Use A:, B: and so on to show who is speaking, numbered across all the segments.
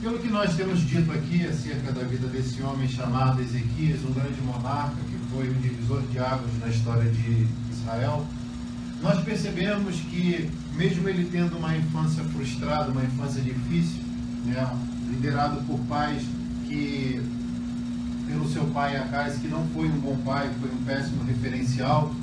A: Pelo que nós temos dito aqui acerca da vida desse homem chamado Ezequias, um grande monarca que foi um divisor de águas na história de Israel, nós percebemos que, mesmo ele tendo uma infância frustrada, uma infância difícil, né, liderado por pais que, pelo seu pai Acais, que não foi um bom pai, foi um péssimo referencial,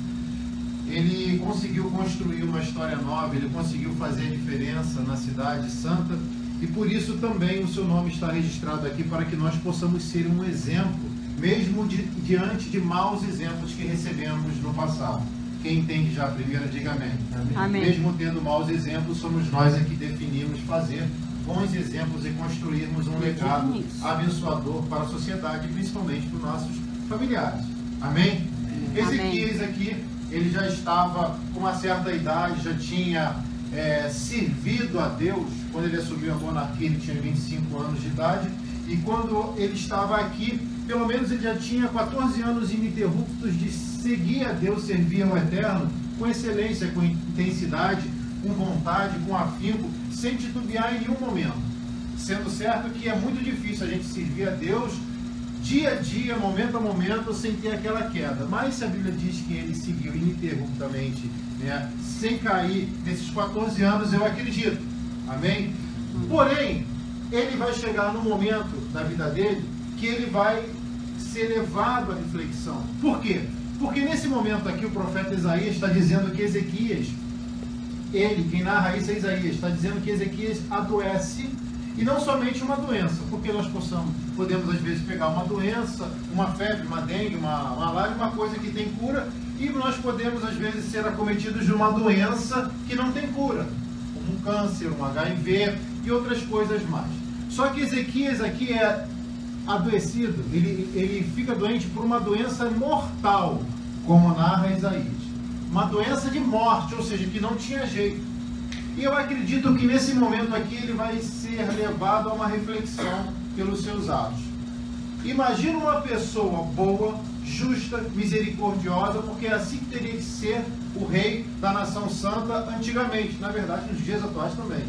A: ele conseguiu construir uma história nova, ele conseguiu fazer a diferença na cidade santa, e por isso também o seu nome está registrado aqui, para que nós possamos ser um exemplo, mesmo diante de maus exemplos que recebemos no passado. Quem entende já a primeira, diga amém.
B: Amém.
A: Mesmo tendo maus exemplos, somos nós que definimos fazer bons exemplos e construirmos um legado abençoador para a sociedade, principalmente para os nossos familiares. Amém? Ezequias aqui, ele já estava com uma certa idade, já tinha servido a Deus. Quando ele assumiu a monarquia, ele tinha 25 anos de idade, e quando ele estava aqui, pelo menos ele já tinha 14 anos ininterruptos de seguir a Deus, servir ao Eterno, com excelência, com intensidade, com vontade, com afinco, sem titubear em nenhum momento. Sendo certo que é muito difícil a gente servir a Deus dia a dia, momento a momento, sem ter aquela queda. Mas se a Bíblia diz que ele seguiu ininterruptamente, né, sem cair nesses 14 anos, eu acredito. Amém? Porém, ele vai chegar no momento da vida dele que ele vai ser levado à reflexão. Por quê? Porque nesse momento aqui o profeta Isaías está dizendo que Ezequias, quem narra isso é Isaías, está dizendo que Ezequias adoece, e não somente uma doença, porque nós podemos às vezes pegar uma doença, uma febre, uma dengue, uma malária, uma coisa que tem cura, e nós podemos às vezes ser acometidos de uma doença que não tem cura, como um câncer, um HIV e outras coisas mais. Só que Ezequias aqui é adoecido, ele fica doente por uma doença mortal, como narra Isaías. Uma doença de morte, ou seja, que não tinha jeito. E eu acredito que nesse momento aqui ele vai ser levado a uma reflexão pelos seus atos. Imagina uma pessoa boa, justa, misericordiosa, porque é assim que teria que ser o rei da nação santa antigamente, na verdade nos dias atuais também.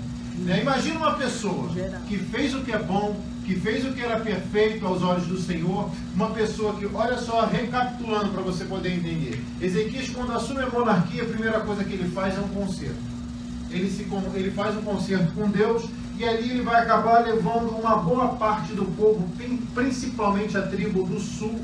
A: Imagina uma pessoa que fez o que é bom, que fez o que era perfeito aos olhos do Senhor, uma pessoa que, olha só, recapitulando para você poder entender, Ezequias, quando assume a monarquia, a primeira coisa que ele faz é um concerto. Ele faz um concerto com Deus, e ali ele vai acabar levando uma boa parte do povo, principalmente a tribo do sul,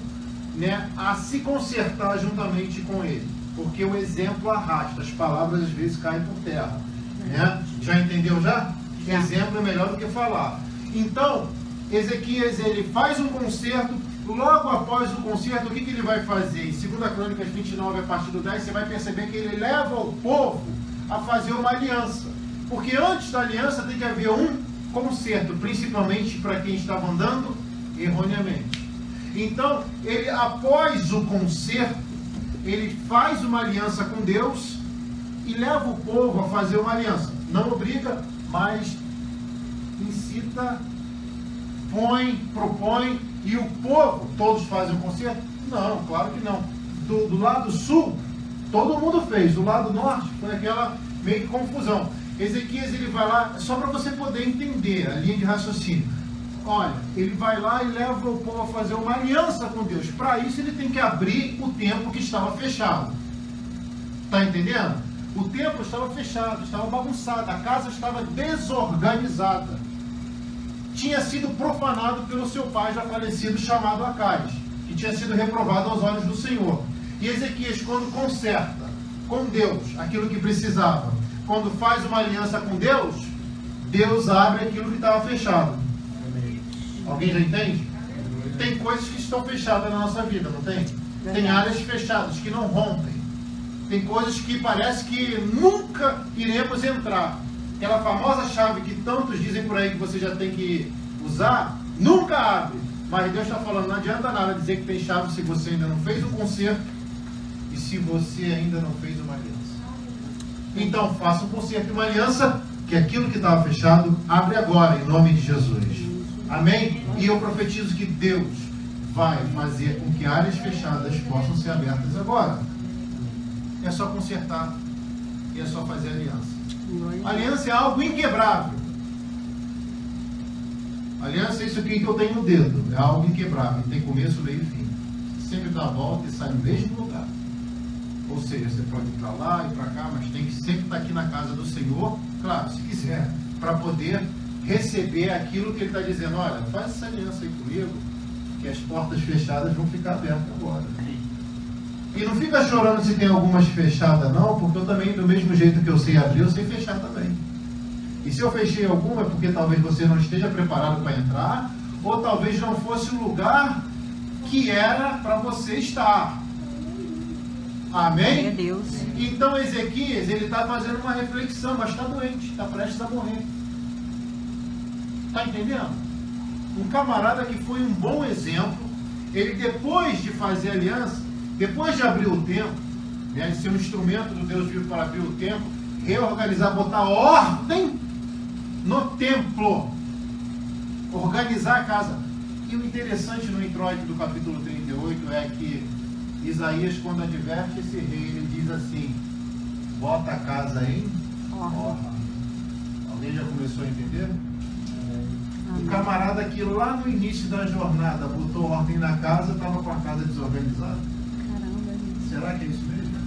A: né, a se consertar juntamente com ele, porque o exemplo arrasta, as palavras às vezes caem por terra, né? Já entendeu já? Exemplo é melhor do que falar. Então Ezequias, ele faz um concerto. Logo após o concerto, o que ele vai fazer? Em 2 Crônicas 29, a partir do 10, você vai perceber que ele leva o povo a fazer uma aliança, porque antes da aliança tem que haver um concerto, principalmente para quem estava andando erroneamente. Então, ele, após o concerto, ele faz uma aliança com Deus e leva o povo a fazer uma aliança. Não obriga, mas incita, propõe, e o povo, todos fazem o concerto? Não, claro que não. Do lado sul, todo mundo fez. Do lado norte, foi aquela meio que confusão. Ezequias, ele vai lá, só para você poder entender a linha de raciocínio. Olha, ele vai lá e leva o povo a fazer uma aliança com Deus. Para isso, ele tem que abrir o templo que estava fechado. Está entendendo? O templo estava fechado, estava bagunçado, a casa estava desorganizada. Tinha sido profanado pelo seu pai já falecido, chamado Acais, que tinha sido reprovado aos olhos do Senhor. E Ezequias, quando conserta com Deus aquilo que precisava, quando faz uma aliança com Deus, Deus abre aquilo que estava fechado. Alguém já entende? Tem coisas que estão fechadas na nossa vida, não tem? Tem áreas fechadas que não rompem. Tem coisas que parece que nunca iremos entrar. Aquela famosa chave que tantos dizem por aí que você já tem que usar, nunca abre. Mas Deus está falando, não adianta nada dizer que tem chave se você ainda não fez o conserto e se você ainda não fez uma aliança. Então faça um conserto e uma aliança, que aquilo que estava fechado, abre agora, em nome de Jesus. Amém? E eu profetizo que Deus vai fazer com que áreas fechadas possam ser abertas agora. É só consertar e é só fazer aliança. A aliança é algo inquebrável. Aliança é isso aqui que eu tenho no dedo. É algo inquebrável. Tem começo, meio e fim. Sempre dá a volta e sai no mesmo lugar. Ou seja, você pode ir para lá e para cá, mas tem que sempre estar aqui na casa do Senhor, claro, se quiser, para poder receber aquilo que Ele está dizendo. Olha, faz essa aliança aí comigo, que as portas fechadas vão ficar abertas agora. E não fica chorando se tem algumas fechadas não, porque eu também, do mesmo jeito que eu sei abrir, eu sei fechar também. E se eu fechei alguma, é porque talvez você não esteja preparado para entrar, ou talvez não fosse o lugar que era para você estar. Amém?
B: Deus.
A: Então Ezequias, ele está fazendo uma reflexão, mas está doente, está prestes a morrer. Está entendendo? Um camarada que foi um bom exemplo, ele depois de fazer aliança, depois de abrir o templo, né, de ser um instrumento do Deus vivo para abrir o templo, reorganizar, botar ordem no templo, organizar a casa. E o interessante no introito do capítulo 38 é que Isaías, quando adverte esse rei, ele diz assim: bota a casa em ordem. Alguém já começou a entender? O camarada que lá no início da jornada botou ordem na casa, estava com a casa desorganizada.
B: Caramba.
A: Será que é isso mesmo?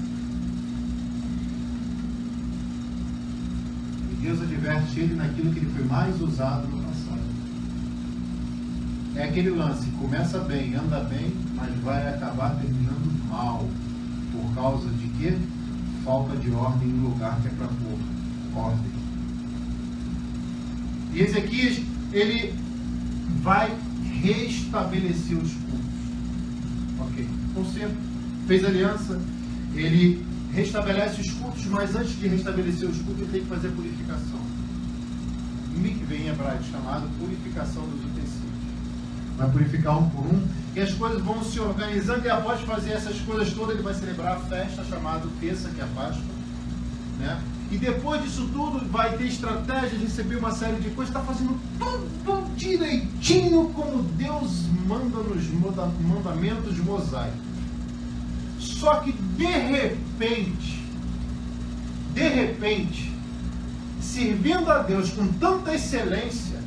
A: E Deus adverte ele naquilo que ele foi mais usado no passado. É aquele lance, começa bem, anda bem, mas vai acabar terminando mal. Por causa de quê? Falta de ordem no lugar que é para pôr ordem. E Ezequias, ele vai restabelecer os cultos. Ok. Conserto, fez aliança, ele restabelece os cultos, mas antes de restabelecer os cultos, ele tem que fazer a purificação. Mikveh em hebraico, chamado purificação dos utensílios. Vai purificar um por um, e as coisas vão se organizando, e após fazer essas coisas todas, ele vai celebrar a festa chamada Pêssach, que é a Páscoa, né? E depois disso tudo, vai ter estratégia de receber uma série de coisas, está fazendo tudo direitinho como Deus manda nos mandamentos mosaicos. Só que de repente, servindo a Deus com tanta excelência,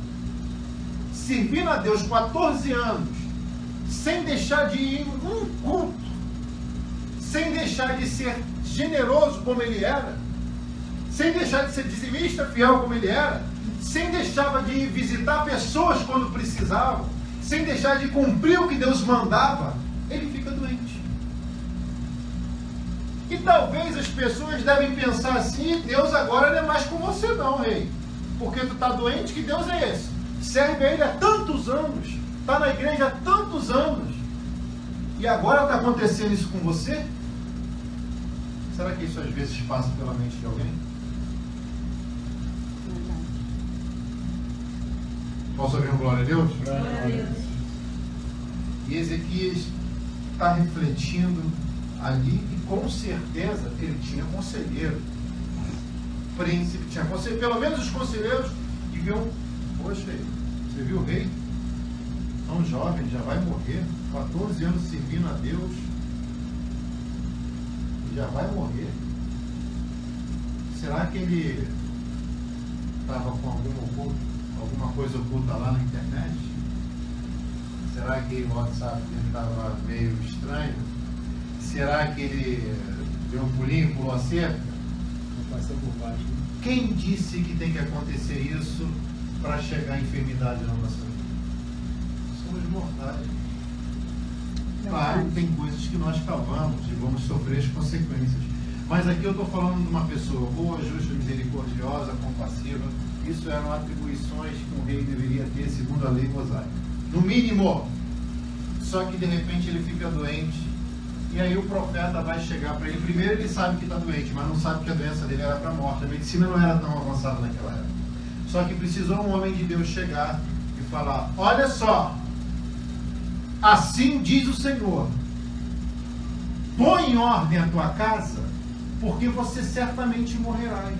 A: servindo a Deus 14 anos, sem deixar de ir um culto, sem deixar de ser generoso como ele era, sem deixar de ser dizimista fiel como ele era, sem deixar de visitar pessoas quando precisavam, sem deixar de cumprir o que Deus mandava, ele fica doente. E talvez as pessoas devem pensar assim: Deus agora não é mais com você não, rei, porque tu está doente, que Deus é esse? Serve a Ele há tantos anos, está na igreja há tantos anos, e agora está acontecendo isso com você? Será que isso às vezes passa pela mente de alguém? Posso ouvir um glória a Deus?
B: Glória a Deus.
A: E Ezequias está refletindo ali, e com certeza ele tinha conselheiro, príncipe, tinha conselheiro, pelo menos os conselheiros deviam: poxa, você viu o rei? Tão jovem, já vai morrer, 14 anos servindo a Deus, já vai morrer. Será que ele estava com alguma coisa oculta lá na internet? Será que o WhatsApp dele estava meio estranho? Será que ele deu um pulinho, pulou a cerca?
C: Passou por baixo.
A: Quem disse que tem que acontecer isso para chegar a enfermidade na nossa vida? Somos mortais. Claro, tem coisas que nós cavamos e vamos sofrer as consequências. Mas aqui eu estou falando de uma pessoa boa, justa, misericordiosa, compassiva. Isso eram atribuições que um rei deveria ter segundo a lei mosaica. No mínimo. Só que de repente ele fica doente. E aí o profeta vai chegar para ele. Primeiro ele sabe que está doente, mas não sabe que a doença dele era para a morte. A medicina não era tão avançada naquela época. Só que precisou um homem de Deus chegar e falar: olha só, assim diz o Senhor, põe em ordem a tua casa, porque você certamente morrerás.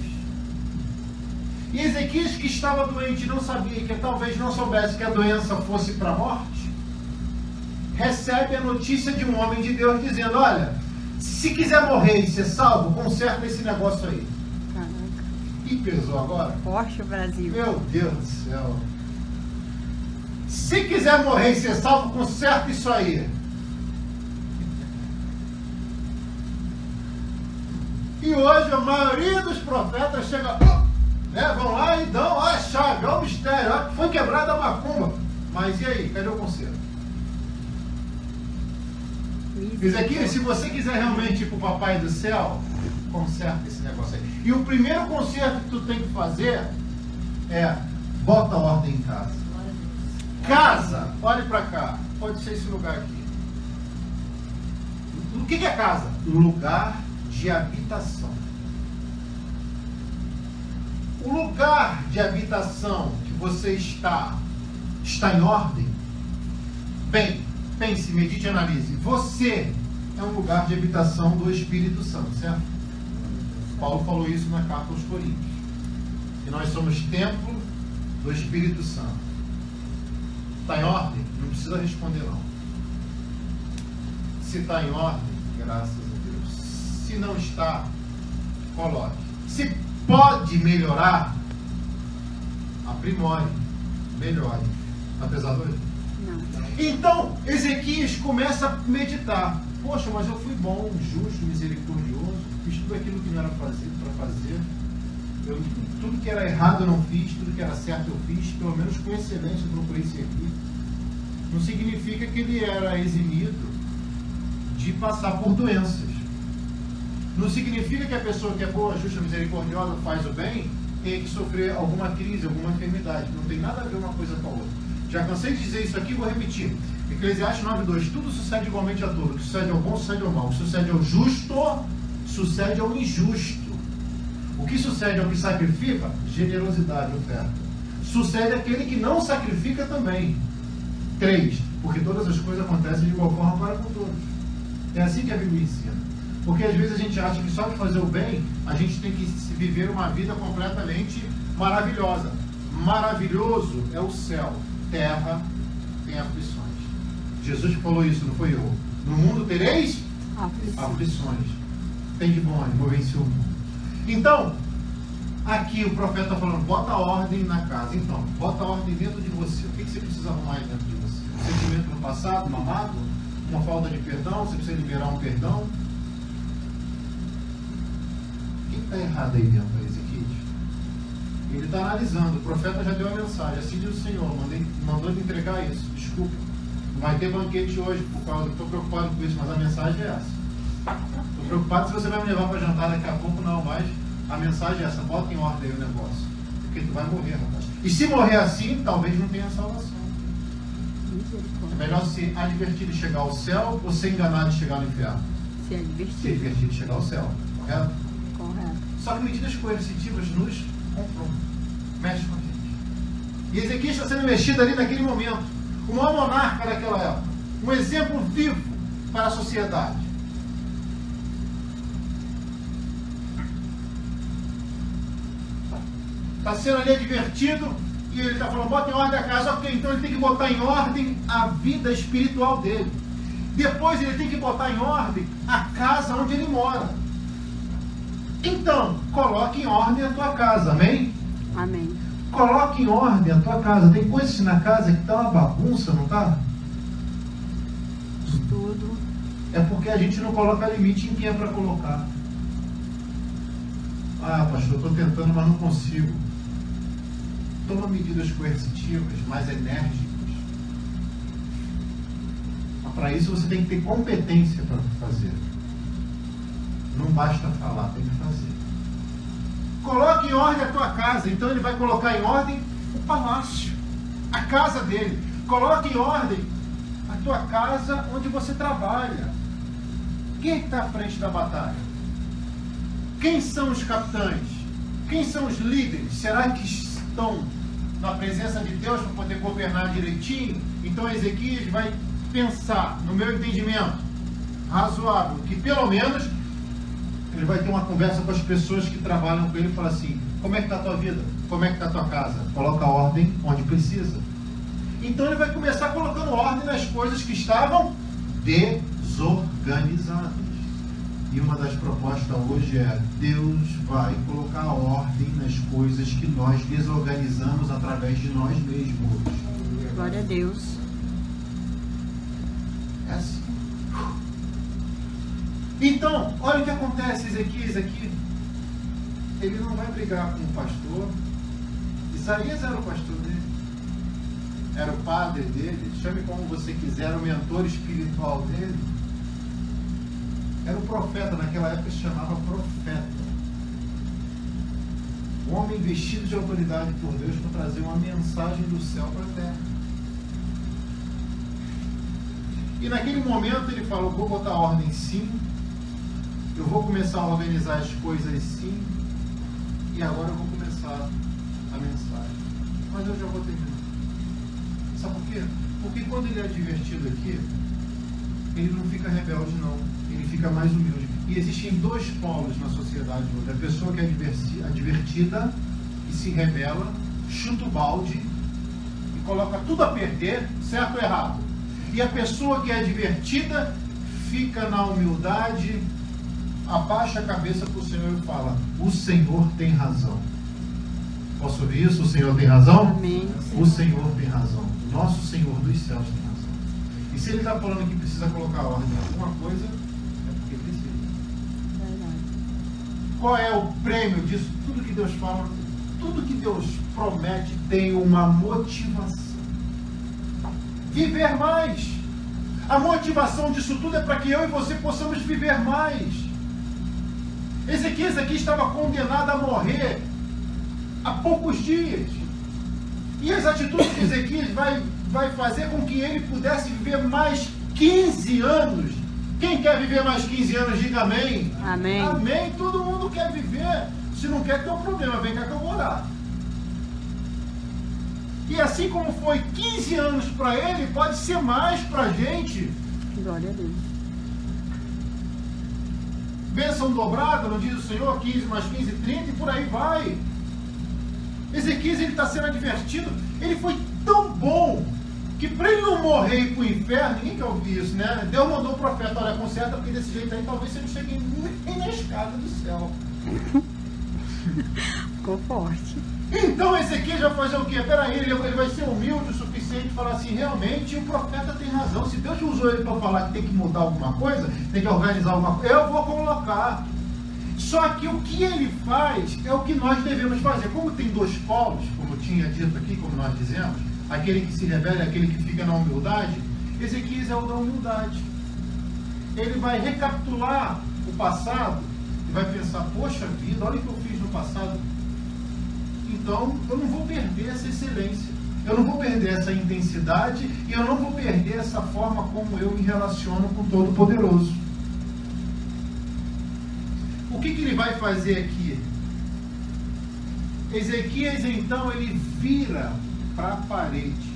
A: E Ezequias, que estava doente e não sabia, que talvez não soubesse que a doença fosse para a morte, recebe a notícia de um homem de Deus dizendo: olha, se quiser morrer e ser salvo, conserta esse negócio aí.
B: Caraca.
A: E pesou agora?
B: Forte o Brasil.
A: Meu Deus do céu. Se quiser morrer e ser salvo, conserta isso aí. E hoje a maioria dos profetas chega, né, vão lá e dão a chave, ó o mistério, ó, foi quebrada a macumba. Mas e aí, cadê o conserto? Ezequiel, se você quiser realmente ir para o Papai do Céu, conserta esse negócio aí. E o primeiro conserto que tu tem que fazer é, bota ordem em casa. Casa, olhe para cá, pode ser esse lugar aqui. O que é casa? Lugar de habitação. O lugar de habitação que você está em ordem? Bem, pense, medite e analise. Você é um lugar de habitação do Espírito Santo, certo? Paulo falou isso na carta aos Coríntios. Que nós somos templo do Espírito Santo. Está em ordem? Não precisa responder não. Se está em ordem, graças a Deus. Se não está, coloque. Se pode melhorar, aprimore, melhore. Apesar do erro. Então, Ezequias começa a meditar. Poxa, mas eu fui bom, justo, misericordioso, fiz tudo aquilo que não era para fazer. Tudo que era errado eu não fiz, tudo que era certo eu fiz, pelo menos com excelência eu procurei servir. Não significa que ele era eximido de passar por doenças. Não significa que a pessoa que é boa, justa, misericordiosa, faz o bem, tem que sofrer alguma crise, alguma enfermidade. Não tem nada a ver uma coisa com a outra. Já cansei de dizer isso aqui, vou repetir. Eclesiastes 9:2, tudo sucede igualmente a todos. O que sucede ao bom, sucede ao mal. O que sucede ao justo, sucede ao injusto. O que sucede ao que sacrifica? Generosidade, oferta. Sucede àquele que não sacrifica também. 3, porque todas as coisas acontecem de igual forma para com todos. É assim que a Bíblia ensina. Porque às vezes a gente acha que só de fazer o bem, a gente tem que viver uma vida completamente maravilhosa. Maravilhoso é o céu. Terra tem aflições. Jesus falou isso, não foi eu. No mundo tereis aflições. Tem de bom ânimo, vencer o mundo. Então, aqui o profeta está falando, bota ordem na casa. Então, bota ordem dentro de você. O que você precisa arrumar aí dentro de você? Um sentimento no passado, uma mágoa, uma falta de perdão, você precisa liberar um perdão. O que está errado aí dentro, Ezequiel? Ele está analisando, o profeta já deu a mensagem, assim diz o Senhor, mandou ele entregar isso, desculpa, não vai ter banquete hoje, por causa, estou preocupado com isso, mas a mensagem é essa. Estou preocupado se você vai me levar para jantar daqui a pouco, não, mas a mensagem é essa, bota em ordem aí o negócio, porque tu vai morrer, rapaz. E se morrer assim, talvez não tenha salvação. É melhor ser advertido de chegar ao céu ou ser enganado de chegar no inferno? Ser advertido de chegar ao céu, correto? Correto. Só que medidas coercitivas nos confrontam, mexe com a gente. E Ezequias está sendo mexido ali naquele momento. O maior monarca daquela época. Um exemplo vivo para a sociedade. Está sendo ali advertido e ele está falando, bota em ordem a casa. Ok, então ele tem que botar em ordem a vida espiritual dele. Depois ele tem que botar em ordem a casa onde ele mora. Então, coloque em ordem a tua casa, amém?
B: Amém.
A: Coloque em ordem a tua casa. Tem coisas na casa que está uma bagunça, não está?
B: Tudo.
A: É porque a gente não coloca limite em quem é para colocar. Ah, pastor, estou tentando, mas não consigo. Toma medidas coercitivas, mais enérgicas. Mas para isso você tem que ter competência para fazer. Não basta falar, tem que fazer. Coloque em ordem a tua casa. Então ele vai colocar em ordem o palácio, a casa dele. Coloque em ordem a tua casa onde você trabalha. Quem está à frente da batalha? Quem são os capitães? Quem são os líderes? Será que estão na presença de Deus para poder governar direitinho? Então Ezequias vai pensar, no meu entendimento razoável, que pelo menos ele vai ter uma conversa com as pessoas que trabalham com ele e falar assim, como é que está a tua vida? Como é que está a tua casa? Coloca ordem onde precisa. Então ele vai começar colocando ordem nas coisas que estavam desorganizadas. E uma das propostas hoje é, Deus vai colocar ordem nas coisas que nós desorganizamos através de nós mesmos.
B: Glória a Deus.
A: É assim. Então, olha o que acontece, Ezequias aqui. Ele não vai brigar com o pastor. Isaías era o pastor dele. Era o padre dele. Chame como você quiser, era o mentor espiritual dele. Era o profeta, naquela época se chamava profeta. Um homem vestido de autoridade por Deus para trazer uma mensagem do céu para a terra. E naquele momento ele falou, vou botar ordem sim, eu vou começar a organizar as coisas sim, e agora eu vou começar a mensagem. Mas eu já vou terminar. Sabe por quê? Porque quando ele é advertido aqui, ele não fica rebelde não, ele fica mais humilde. E existem dois polos na sociedade hoje. A pessoa que é advertida e se rebela, chuta o balde e coloca tudo a perder, certo ou errado? E a pessoa que é advertida fica na humildade, abaixa a cabeça para o Senhor e fala, o Senhor tem razão. Posso ouvir isso? O Senhor tem razão?
B: Amém.
A: O Senhor tem razão. O nosso Senhor dos céus tem razão. E se ele está falando que precisa colocar ordem em alguma coisa, é porque precisa.
B: Verdade.
A: Qual é o prêmio disso? Tudo que Deus fala, tudo que Deus promete tem uma motivação. Viver mais. A motivação disso tudo é para que eu e você possamos viver mais. Ezequias aqui estava condenado a morrer há poucos dias. E as atitudes de Ezequias vai fazer com que ele pudesse viver mais 15 anos. Quem quer viver mais 15 anos, diga amém.
B: Amém.
A: Amém. Todo mundo quer viver. Se não quer, tem um problema. Vem cá que eu vou orar. E assim como foi 15 anos para ele, pode ser mais para a gente.
B: Glória a Deus.
A: Bênção dobrada, não diz o Senhor, 15 mais 15, 30 e por aí vai. Ezequias, ele está sendo advertido. Ele foi tão bom que para ele não morrer e ir para o inferno, ninguém quer ouvir isso, né? Deus mandou o profeta, olha, conserta, porque desse jeito aí talvez você não chegue nem na escada do céu.
B: Ficou forte.
A: Então Ezequias vai fazer o quê? Peraí, ele vai ser humilde o suficiente para falar assim, realmente o profeta tem razão. Se Deus usou ele para falar que tem que mudar alguma coisa, tem que organizar alguma coisa, eu vou colocar. Só que o que ele faz é o que nós devemos fazer. Como tem dois polos, como tinha dito aqui, como nós dizemos, aquele que se rebela e aquele que fica na humildade, Ezequias é o da humildade. Ele vai recapitular o passado e vai pensar, poxa vida, olha o que eu fiz no passado. Então, eu não vou perder essa excelência, eu não vou perder essa intensidade e eu não vou perder essa forma como eu me relaciono com o Todo-Poderoso. O que ele vai fazer aqui? Ezequias, então, ele vira para a parede.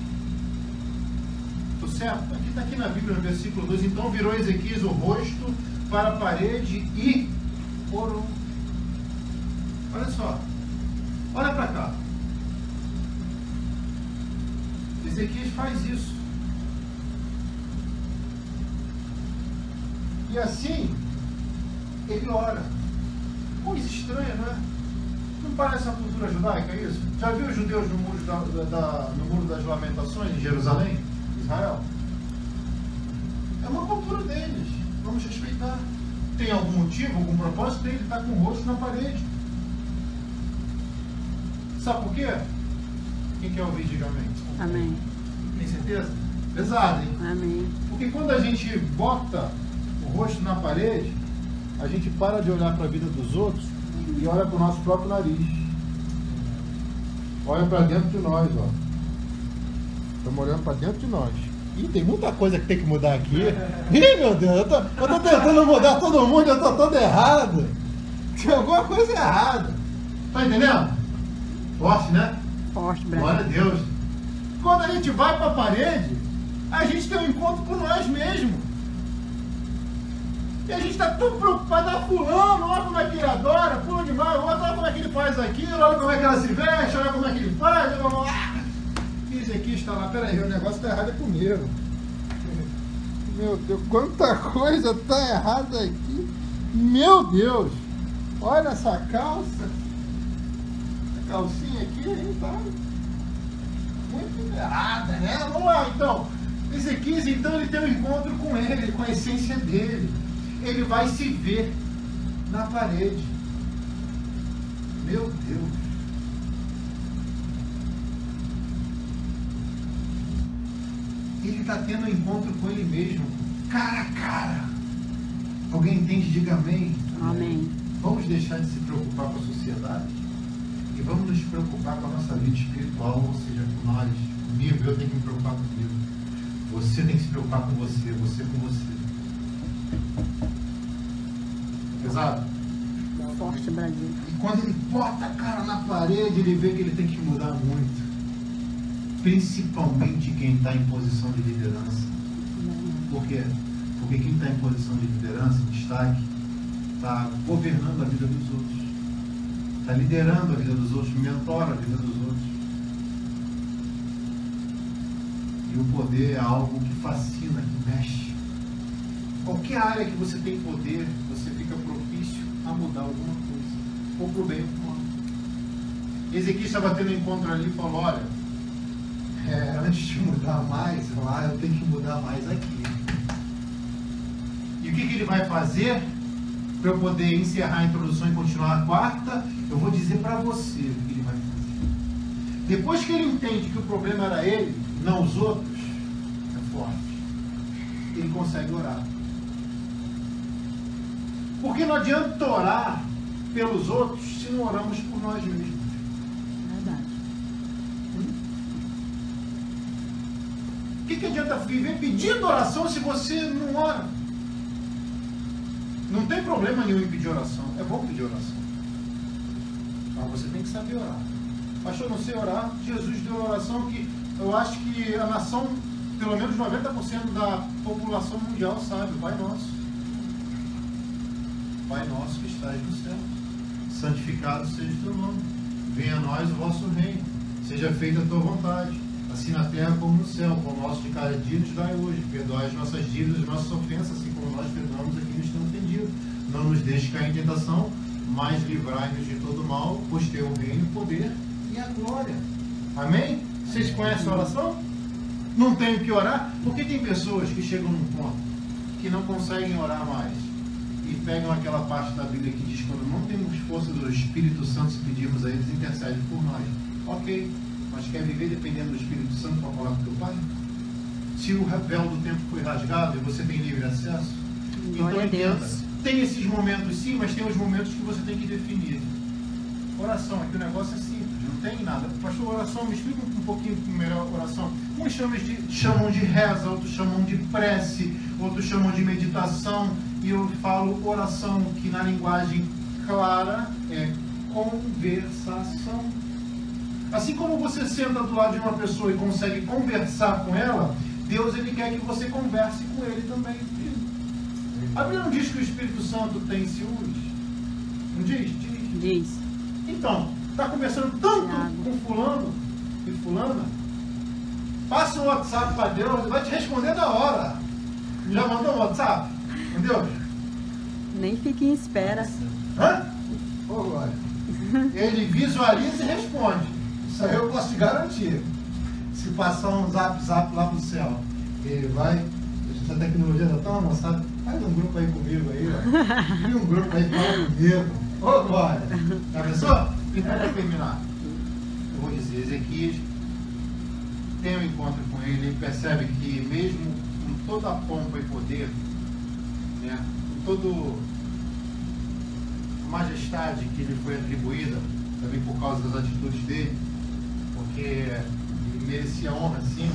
A: Estou certo? Está aqui na Bíblia, no versículo 2. Então, virou Ezequias o rosto para a parede e orou. Olha só. Olha para cá. Ezequias faz isso. E assim, ele ora. Coisa estranha, não é? Não parece a cultura judaica isso? Já viu os judeus no muro, no muro das Lamentações em Jerusalém, Israel? É uma cultura deles. Vamos respeitar. Tem algum motivo, algum propósito dele estar com o rosto na parede? Sabe por quê? Quem quer ouvir, diga amém.
B: Amém.
A: Tem certeza? Pesado, hein?
B: Amém.
A: Porque quando a gente bota o rosto na parede, a gente para de olhar para a vida dos outros e olha para o nosso próprio nariz. Olha para dentro de nós, ó. Estamos olhando para dentro de nós. Ih, tem muita coisa que tem que mudar aqui. Ih, meu Deus, eu tô tentando mudar todo mundo, eu tô todo errado. Tem alguma coisa errada. Tá entendendo? Forte, né?
B: Forte, Brasil.
A: Glória a Deus. Quando a gente vai para a parede, a gente tem um encontro com nós mesmos. E a gente está tão preocupado, fulano, olha como é que ele adora, fulano demais, olha como é que ele faz aquilo, olha como é que ela se veste, olha como é que ele faz. E esse aqui está lá, peraí, o negócio está errado é comigo. Meu Deus, quanta coisa está errada aqui. Meu Deus, olha essa calça. Calcinha aqui, hein, tá? muito liberada, né? Vamos lá, então. Ezequias, então, ele tem um encontro com ele, com a essência dele. Ele vai se ver na parede. Meu Deus. Ele está tendo um encontro com ele mesmo, cara a cara. Alguém entende? Diga amém.
B: Amém.
A: Vamos deixar de se preocupar com a sociedade e vamos nos preocupar com a nossa vida espiritual, ou seja, com nós, comigo. Eu tenho que me preocupar comigo. Você tem que se preocupar com você com você. Pesado?
B: Forte, Brasil.
A: E quando ele bota a cara na parede, ele vê que ele tem que mudar muito. Principalmente quem está em posição de liderança. Por quê? Porque quem está em posição de liderança, em destaque, está governando a vida dos outros. Está liderando a vida dos outros, mentora a vida dos outros. E o poder é algo que fascina, que mexe. Qualquer área que você tem poder, você fica propício a mudar alguma coisa. Ou para o bem ou para o mal. Ezequias estava tendo um encontro ali e falou, olha, antes de mudar mais lá, eu tenho que mudar mais aqui. E o que ele vai fazer? Para eu poder encerrar a introdução e continuar a quarta, eu vou dizer para você o que ele vai fazer. Depois que ele entende que o problema era ele, não os outros, é forte. Ele consegue orar. Porque não adianta orar pelos outros se não oramos por nós mesmos.
B: Verdade.
A: O que adianta viver pedindo oração se você não ora? Não tem problema nenhum em pedir oração. É bom pedir oração. Mas você tem que saber orar. Pastor, não sei orar. Jesus deu a oração que eu acho que a nação, pelo menos 90% da população mundial sabe. Pai Nosso. Pai Nosso que estás no céu. Santificado seja o teu nome. Venha a nós o vosso reino. Seja feita a tua vontade. Assim na terra como no céu. O pão nosso de cada dia nos dai hoje. Perdoai as nossas dívidas, as nossas ofensas, assim como nós perdoamos a quem nos tem ofendido. Não nos deixe cair em tentação, mas livrai-nos de todo mal, pois teu o reino, o poder e a glória. Amém? Vocês conhecem a oração? Não tem que orar? Porque tem pessoas que chegam num ponto que não conseguem orar mais e pegam aquela parte da Bíblia que diz: quando não temos força do Espírito Santo, se pedirmos a eles, intercede por nós. Ok, mas quer viver dependendo do Espírito Santo para falar com o teu Pai? Se o véu do tempo foi rasgado e você tem livre acesso,
B: Glória
A: então
B: a
A: entenda,
B: Deus.
A: tem esses momentos sim, mas tem os momentos que você tem que definir. Oração, aqui o negócio é simples, não tem nada. Pastor, oração, me explica um pouquinho melhor oração. Uns chamam de reza, outros chamam de prece, outros chamam de meditação, e eu falo oração, que na linguagem clara é conversação. Assim como você senta do lado de uma pessoa e consegue conversar com ela, Deus ele quer que você converse com ele também. A Bíblia não diz que o Espírito Santo tem ciúmes? Não diz?
B: Diz.
A: Então, está conversando tanto com fulano e fulana, passa um WhatsApp para Deus, ele vai te responder na hora. Já mandou um WhatsApp? Entendeu?
B: Nem fique em espera.
A: Hã? Ô, glória. Ele visualiza e responde. Isso aí eu posso te garantir. Se passar um zap lá pro céu, ele vai. A tecnologia já está avançada. Faz um grupo aí comigo aí, ó. Cria um grupo aí, fala comigo. Ô, glória. Já pensou? Então, para terminar, eu vou dizer: Ezequias tem um encontro com ele, ele percebe que mesmo com toda a pompa e poder, né, com toda a majestade que lhe foi atribuída, também por causa das atitudes dele, porque ele merecia honra, sim,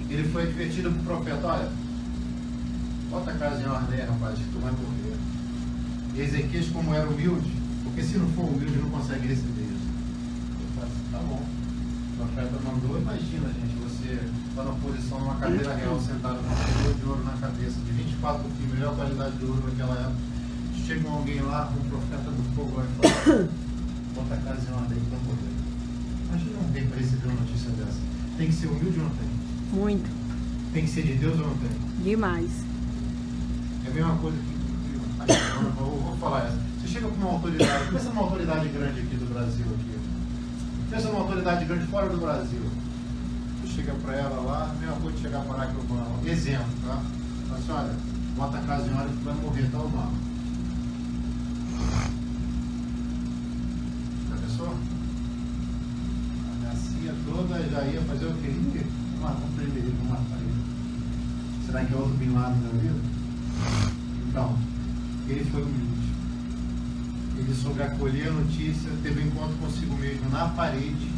A: ele foi advertido para o profeta: olha, bota a casa em ordem, rapaz, que tu vai morrer. E Ezequias, como era humilde, porque se não for humilde, não consegue receber isso. Ele fala assim: tá bom. O profeta mandou, imagina, gente, você está na posição, numa cadeira real, sentado com um cordão de ouro na cabeça, de 24 quilos, melhor qualidade de ouro naquela época. Chega alguém lá, um profeta do fogo, vai falar: bota a casa em ordem, que vai morrer. Imagina alguém para receber uma notícia dessa. Tem que ser humilde ou não tem?
B: Muito.
A: Tem que ser de Deus ou não tem?
B: Demais.
A: É a mesma coisa que... Vou falar essa. Você chega com uma autoridade, pensa numa autoridade grande aqui do Brasil. Pensa numa autoridade grande fora do Brasil. chega para ela lá, meu avô de chegar para lá que eu vou. Exemplo, tá? Fala assim, olha, bota a casa em hora que tu vai morrer, tá, mal. Já pensou? A minha cia toda já ia fazer o quê? Vamos prender ele, vamos matar ele. Será que é outro Bin Laden da vida? Então, ele foi humilde. Ele soube acolher a notícia, teve um encontro consigo mesmo na parede.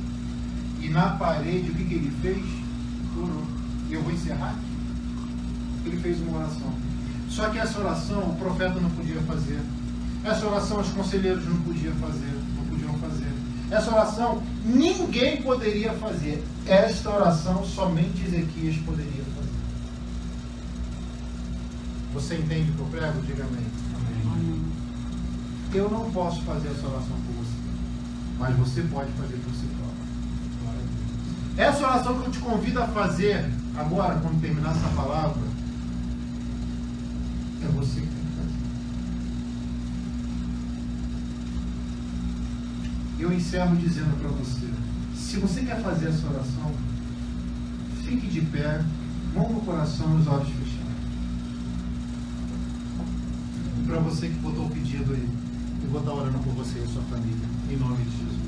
A: E na parede, o que ele fez? Orou. E eu vou encerrar aqui. Ele fez uma oração. Só que essa oração o profeta não podia fazer. Essa oração os conselheiros não podiam fazer. Essa oração ninguém poderia fazer. Esta oração somente Ezequias poderia fazer. Você entende o que eu prego? Diga amém. Amém. Eu não posso fazer essa oração por você, mas você pode fazer por si próprio. Essa oração que eu te convido a fazer agora, quando terminar essa palavra, é você que tem que fazer. Eu encerro dizendo para você, se você quer fazer essa oração, fique de pé, mão no coração e os olhos fechados. E para você que botou o pedido aí, eu vou estar orando por você e a sua família, em nome de Jesus.